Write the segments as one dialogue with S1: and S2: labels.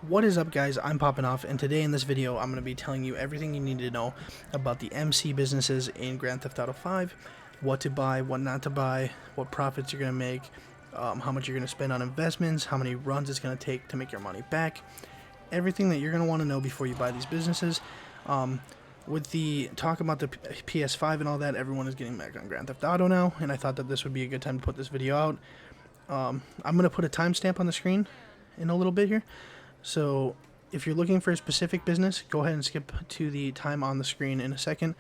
S1: What is up, guys? I'm Popping Off, and today in this video I'm going to be telling you everything you need to know about the MC businesses in Grand Theft Auto 5, what to buy, what not to buy, what profits you're going to make, how much you're going to spend on investments, how many runs it's going to take to make your money back, everything that you're going to want to know before you buy these businesses. With the talk about the PS5 and all that, everyone is getting back on Grand Theft Auto now, and I thought that this would be a good time to put this video out. I'm going to put a timestamp on the screen in a little bit here. So if you're looking for a specific business, go ahead and skip to the time on the screen in a second.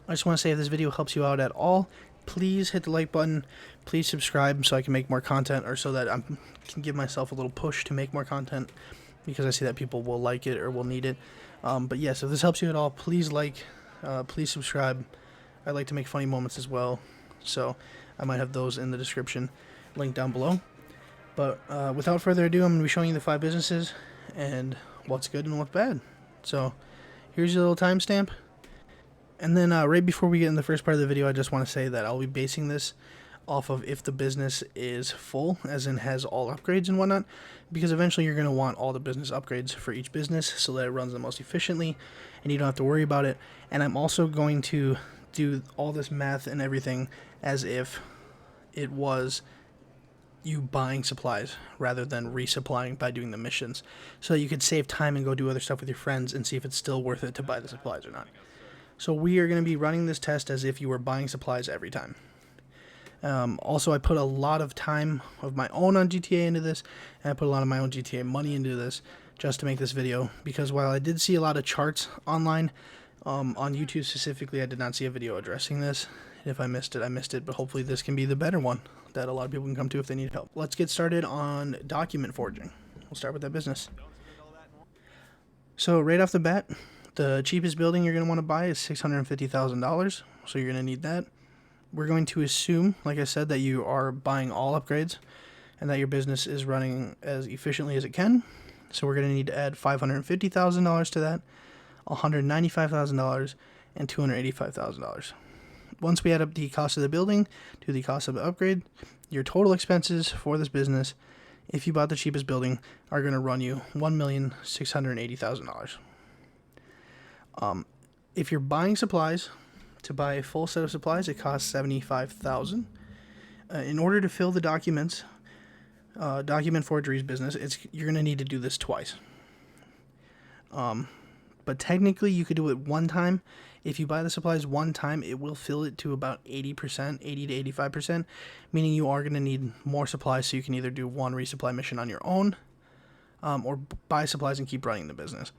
S1: I just want to say, if this video helps you out at all, please hit the like button. Please subscribe so I can make more content, or so that I can give myself a little push to make more content, because I see that people will like it or will need it. But yes, if this helps you at all, please like, please subscribe. I like to make funny moments as well, so I might have those in the description, link down below. But without further ado, I'm going to be showing you the 5 businesses and what's good and what's bad. So here's your little timestamp. And then right before we get in the first part of the video, I just want to say that I'll be basing this off of if the business is full, as in has all upgrades and whatnot, because eventually you're going to want all the business upgrades for each business so that it runs the most efficiently and you don't have to worry about it. And I'm also going to do all this math and everything as if it was you buying supplies rather than resupplying by doing the missions, so that you could save time and go do other stuff with your friends and see if it's still worth it to buy the supplies or not. So we are going to be running this test as if you were buying supplies every time. Also, I put a lot of time of my own on GTA into this, and I put a lot of my own GTA money into this just to make this video, because while I did see a lot of charts online, on YouTube specifically, I did not see a video addressing this. If I missed it, I missed it, but hopefully this can be the better one that a lot of people can come to if they need help. Let's get started on document forging. We'll start with that business. So right off the bat, the cheapest building you're going to want to buy is $650,000, so you're going to need that. We're going to assume, like I said, that you are buying all upgrades and that your business is running as efficiently as it can. So we're going to need to add $550,000 to that, $195,000, and $285,000. Once we add up the cost of the building to the cost of the upgrade, your total expenses for this business, if you bought the cheapest building, are going to run you $1,680,000. If you're buying supplies, to buy a full set of supplies, it costs $75,000. In order to fill the documents, document forgeries business, you're going to need to do this twice. But technically, you could do it one time. If you buy the supplies one time, it will fill it to about 80%, 80 to 85%, meaning you are going to need more supplies, so you can either do one resupply mission on your own, or buy supplies and keep running the business.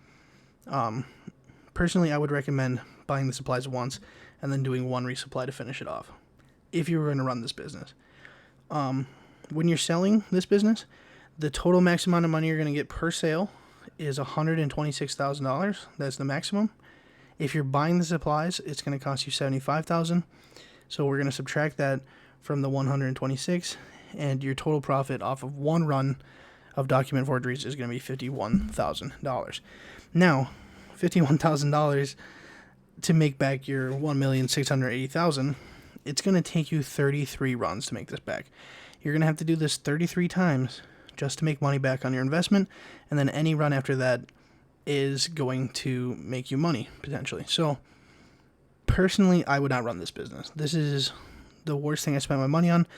S1: Personally, I would recommend buying the supplies once and then doing one resupply to finish it off, if you were going to run this business. When you're selling this business, the total max amount of money you're going to get per sale is $126,000. That's the maximum. If you're buying the supplies, it's going to cost you $75,000. So we're going to subtract that from the 126, and your total profit off of one run of document forgeries is going to be $51,000. Now, $51,000 to make back your $1,680,000, it's going to take you 33 runs to make this back. You're going to have to do this 33 times just to make money back on your investment, and then any run after that is going to make you money, potentially. So, personally, I would not run this business. This is the worst thing I spent my money on.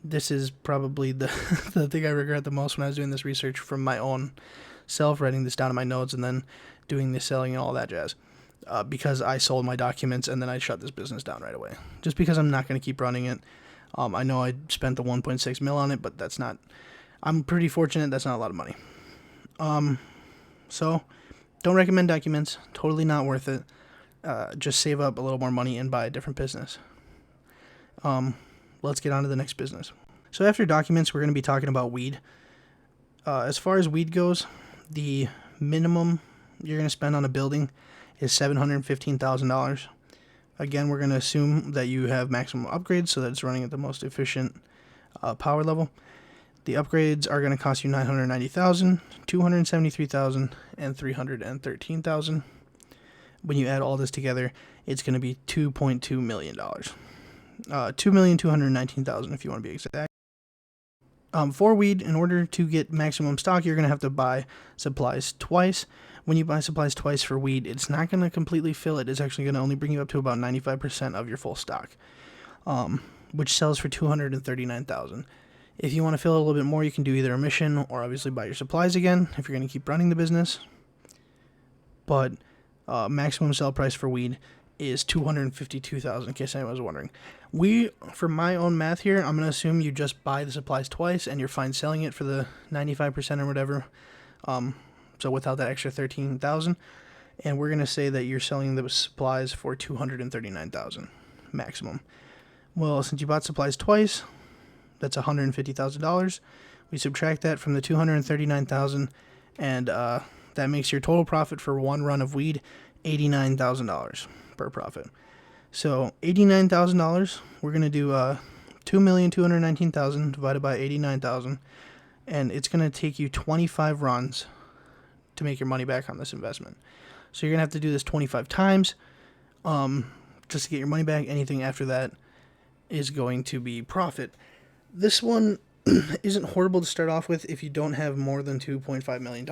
S1: This is probably the thing I regret the most when I was doing this research from my own self, writing this down in my notes, and then doing the selling and all that jazz. Because I sold my documents and then I shut this business down right away. Just because I'm not going to keep running it. I know I spent the 1.6 mil on it, but that's not... I'm pretty fortunate, that's not a lot of money. So, don't recommend documents. Totally not worth it. Just save up a little more money and buy a different business. Let's get on to the next business. So after documents, we're going to be talking about weed. As far as weed goes, the minimum you're going to spend on a building is $715,000. Again, we're going to assume that you have maximum upgrades so that it's running at the most efficient power level. The upgrades are going to cost you $990,000, $273,000, and $313,000. When you add all this together, it's going to be $2.2 million. $2,219,000 if you want to be exact. For weed, in order to get maximum stock, you're going to have to buy supplies twice. When you buy supplies twice for weed, it's not going to completely fill it. It's actually going to only bring you up to about 95% of your full stock, which sells for $239,000. If you want to fill it a little bit more, you can do either a mission or obviously buy your supplies again if you're going to keep running the business. But maximum sell price for weed is $252,000, in case anyone was wondering. For my own math here, I'm going to assume you just buy the supplies twice and you're fine selling it for the 95% or whatever. So without that extra $13,000, and we're going to say that you're selling the supplies for $239,000 maximum. Well, since you bought supplies twice, that's $150,000. We subtract that from the $239,000, and that makes your total profit for one run of weed $89,000 per profit. So $89,000, we're going to do $2,219,000 divided by 89,000, and it's going to take you 25 runs to make your money back on this investment. So you're going to have to do this 25 times just to get your money back. Anything after that is going to be profit. This one isn't horrible to start off with if you don't have more than $2.5 million.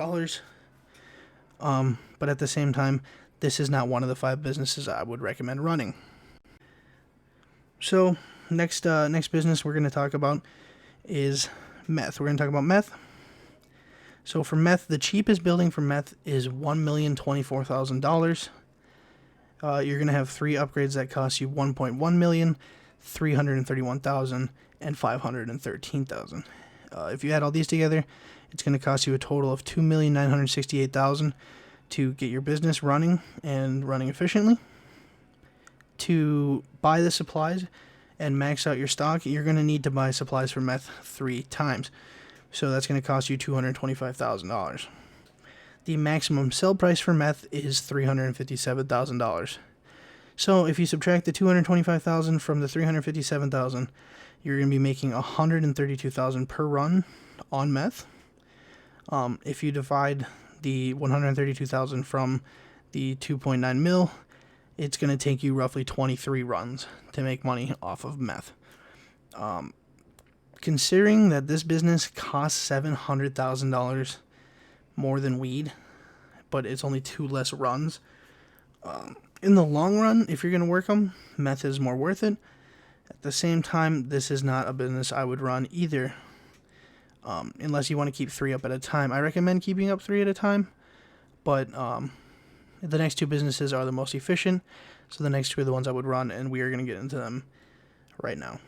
S1: But at the same time, this is not one of the 5 businesses I would recommend running. So next business we're going to talk about is meth. We're going to talk about meth. So for meth, the cheapest building for meth is $1,024,000. You're going to have 3 upgrades that cost you $1.1 million, $331,000, and $513,000. If you add all these together, it's going to cost you a total of $2,968,000 to get your business running and running efficiently. To buy the supplies and max out your stock, you're going to need to buy supplies for meth 3 times. So that's going to cost you $225,000. The maximum sell price for meth is $357,000. So if you subtract the $225,000 from the $357,000, you're going to be making $132,000 per run on meth. If you divide the $132,000 from the 2.9 mil, it's going to take you roughly 23 runs to make money off of meth. Considering that this business costs $700,000 more than weed, but it's only 2 less runs, in the long run, if you're going to work them, meth is more worth it. At the same time, this is not a business I would run either, unless you want to keep 3 up at a time. I recommend keeping up 3 at a time, but the next 2 businesses are the most efficient, so the next 2 are the ones I would run, and we are going to get into them right now.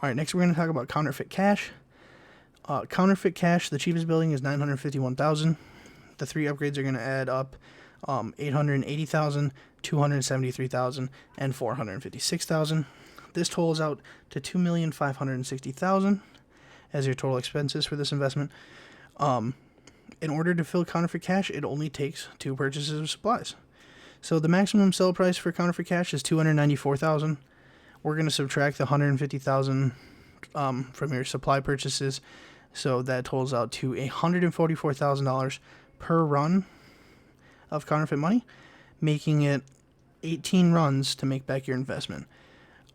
S1: Alright, next we're going to talk about Counterfeit Cash. Counterfeit Cash, the cheapest building is $951,000. The 3 upgrades are going to add up $880,000, $273,000, and $456,000. This totals out to $2,560,000 as your total expenses for this investment. In order to fill Counterfeit Cash, it only takes 2 purchases of supplies. So the maximum sell price for Counterfeit Cash is $294,000. We're going to subtract the $150,000 from your supply purchases, so that totals out to $144,000 per run of counterfeit money, making it 18 runs to make back your investment.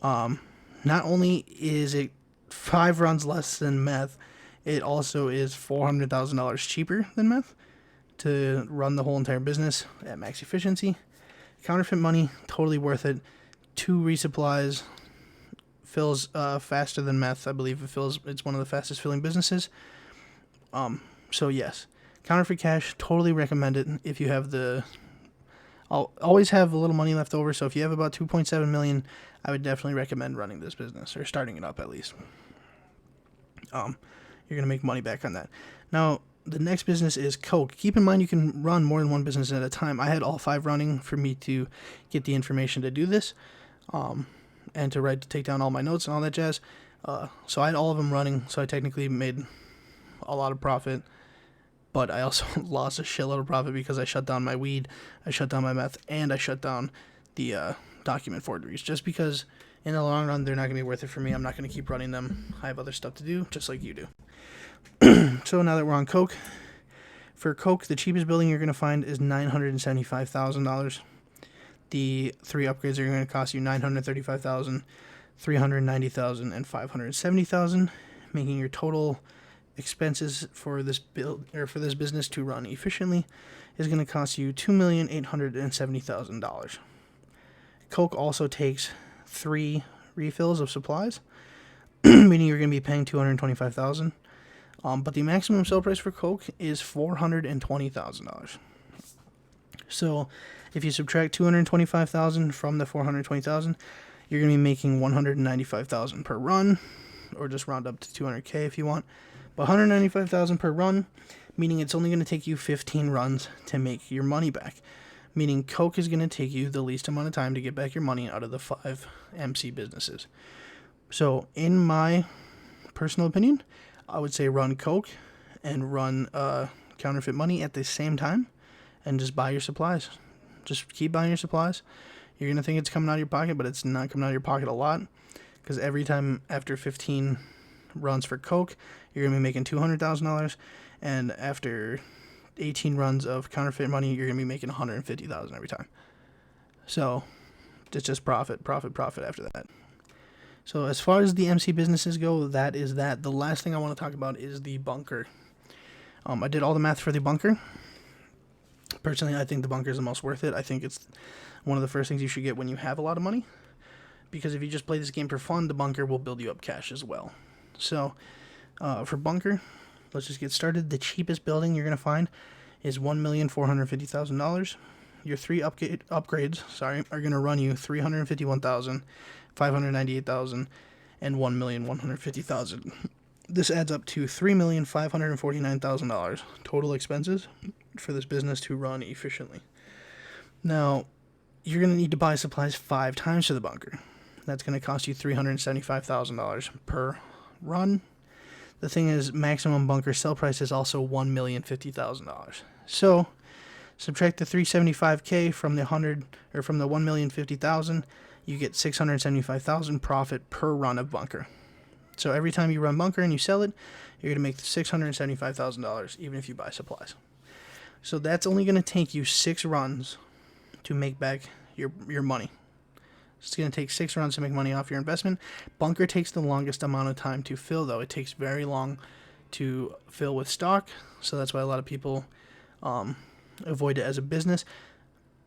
S1: Not only is it 5 runs less than meth, it also is $400,000 cheaper than meth to run the whole entire business at max efficiency. Counterfeit money, totally worth it. 2 resupplies, fills faster than meth. I believe it's one of the fastest filling businesses. So yes, Counterfeit Cash, totally recommend it. If you have I'll always have a little money left over, so if you have about $2.7 million, I would definitely recommend running this business, or starting it up at least. You're going to make money back on that. Now, the next business is Coke. Keep in mind you can run more than one business at a time. I had all 5 running for me to get the information to do this, and to take down all my notes and all that jazz. So I had all of them running, so I technically made a lot of profit, but I also lost a shitload of profit because I shut down my weed, I shut down my meth, and I shut down the document forgeries, just because in the long run they're not going to be worth it for me. I'm not going to keep running them. I have other stuff to do, just like you do. So now that we're on Coke, for Coke, the cheapest building you're going to find is $975,000. The 3 upgrades are going to cost you $935,000, $390,000, and $570,000, making your total expenses for this business to run efficiently is going to cost you $2,870,000. Coke also takes 3 refills of supplies, meaning you're going to be paying $225,000. But the maximum sale price for Coke is $420,000. So if you subtract $225,000 from the $420,000, you're going to be making $195,000 per run, or just round up to $200K if you want. But $195,000 per run, meaning it's only going to take you 15 runs to make your money back. Meaning Coke is going to take you the least amount of time to get back your money out of the 5 MC businesses. So in my personal opinion, I would say run Coke and run Counterfeit Money at the same time, and just buy your supplies. Just keep buying your supplies. You're going to think it's coming out of your pocket, but it's not coming out of your pocket a lot, because every time after 15 runs for Coke, you're going to be making $200,000, and after 18 runs of Counterfeit Money, you're going to be making $150,000 every time. So it's just profit after that. So as far as the MC businesses go, that is that. The last thing I want to talk about is the bunker. I did all the math for the bunker. Personally, I think the bunker is the most worth it. I think it's one of the first things you should get when you have a lot of money, because if you just play this game for fun, the bunker will build you up cash as well. So for bunker, let's just get started. The cheapest building you're going to find is $1,450,000. Your 3 upgrades are going to run you $351,000, $598,000, and $1,150,000. This adds up to $3,549,000 total expenses for this business to run efficiently. Now, you're going to need to buy supplies 5 times to the bunker. That's going to cost you $375,000 per run. The thing is, maximum bunker sell price is also $1,050,000. So, subtract the $375K from the $1,050,000, you get $675,000 profit per run of bunker. So every time you run bunker and you sell it, you're going to make $675,000 even if you buy supplies. So that's only going to take you 6 runs to make back your money. It's going to take 6 runs to make money off your investment. Bunker takes the longest amount of time to fill, though. It takes very long to fill with stock, so that's why a lot of people avoid it as a business.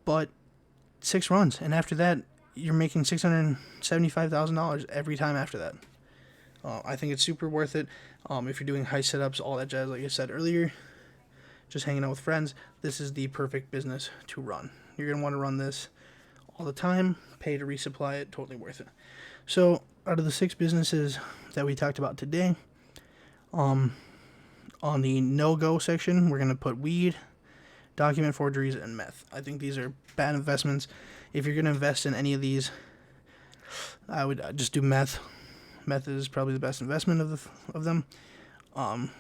S1: But 6 runs, and after that, you're making $675,000 every time after that. I think it's super worth it. If you're doing high setups, all that jazz, like I said earlier, just hanging out with friends, this is the perfect business to run. You're going to want to run this all the time, pay to resupply it, totally worth it. So, out of the 6 businesses that we talked about today, on the no-go section, we're going to put weed, document forgeries, and meth. I think these are bad investments. If you're going to invest in any of these, I would just do meth. Meth is probably the best investment of them. And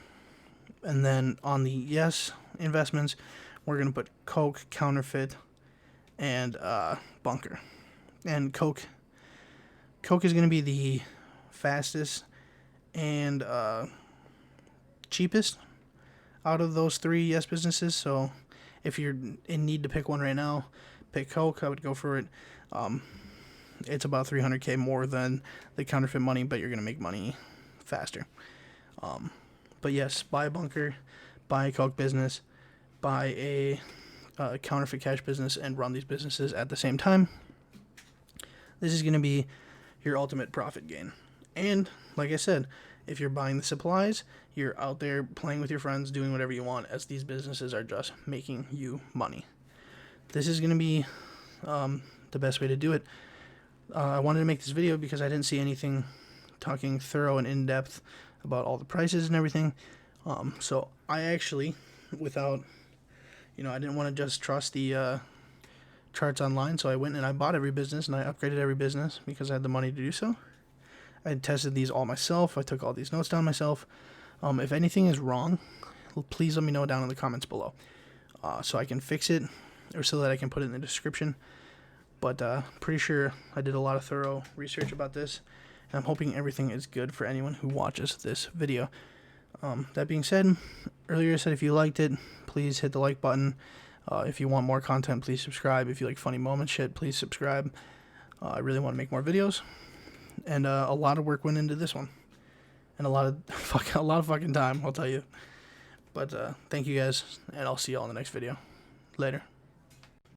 S1: then on the yes investments, we're going to put Coke, Counterfeit, and bunker. And Coke is going to be the fastest and cheapest out of those 3 yes businesses. So if you're in need to pick one right now, pick Coke. I would go for it. It's about $300K more than the Counterfeit Money, but you're going to make money faster. But yes, buy a bunker, buy a Coke business, buy a Counterfeit Cash business, and run these businesses at the same time. This is going to be your ultimate profit gain. And like I said, if you're buying the supplies, you're out there playing with your friends, doing whatever you want, as these businesses are just making you money. This is going to be the best way to do it. I wanted to make this video because I didn't see anything talking thorough and in-depth about all the prices and everything. So I actually, I didn't want to just trust the charts online, so I went and I bought every business and I upgraded every business because I had the money to do so. I tested these all myself. I took all these notes down myself. If anything is wrong, please let me know down in the comments below so I can fix it, or so that I can put it in the description. But pretty sure I did a lot of thorough research about this, and I'm hoping everything is good for anyone who watches this video. That being said, earlier I said if you liked it, please hit the like button. If you want more content, please subscribe. If you like funny moment shit, please subscribe. I really want to make more videos, and a lot of work went into this one. and a lot of fucking time, I'll tell you. But thank you guys, and I'll see y'all in the next video. Later.